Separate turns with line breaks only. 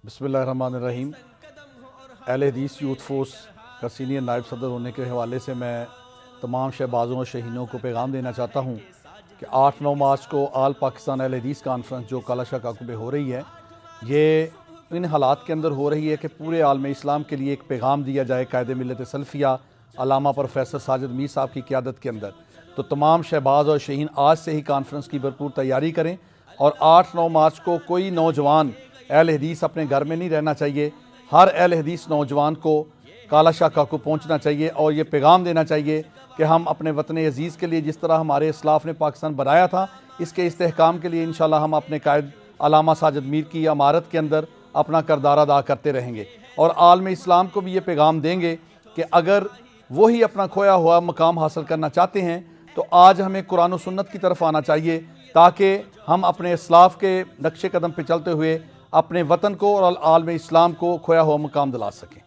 बिस्मिल्लाहिर्रहमानिर्रहीम। अहले हदीस यूथ फोर्स का सीनियर नायब सदर होने के हवाले से मैं तमाम शहबाजों और शहीनों को पैगाम देना चाहता हूँ कि 8-9 मार्च को आल पाकिस्तान अहले हदीस कॉन्फ्रेंस जो कालाशाह काकू में हो रही है, ये इन हालात के अंदर हो रही है कि पूरे आलम इस्लाम के लिए एक पैगाम दिया जाए कायदे मिल्लत सल्फिया अल्लामा प्रोफेसर साजिद मीर साहब की क़यादत के अंदर। तो तमाम शहबाज और शहीन आज से ही कॉन्फ्रेंस की भरपूर तैयारी करें और 8-9 मार्च को कोई नौजवान अहले हदीस अपने घर में नहीं रहना चाहिए। हर अहले हदीस नौजवान को कालाशाह काकू पहुँचना चाहिए और ये पैगाम देना चाहिए कि हम अपने वतन अज़ीज़ के लिए जिस तरह हमारे इस्लाफ ने पाकिस्तान बनाया था, इसके इस्तेहकाम के लिए इंशाअल्लाह हम अपने कायद अल्लामा साजिद मीर की अमारत के अंदर अपना किरदार अदा करते रहेंगे और आलम इस्लाम को भी ये पैगाम देंगे कि अगर वही अपना खोया हुआ मकाम हासिल करना चाहते हैं तो आज हमें कुरान और सुन्नत की तरफ आना चाहिए ताकि हम अपने इस्लाफ के नक्शे कदम पे चलते हुए अपने वतन को और आलम इस्लाम को खोया हुआ मकाम दिला सकें।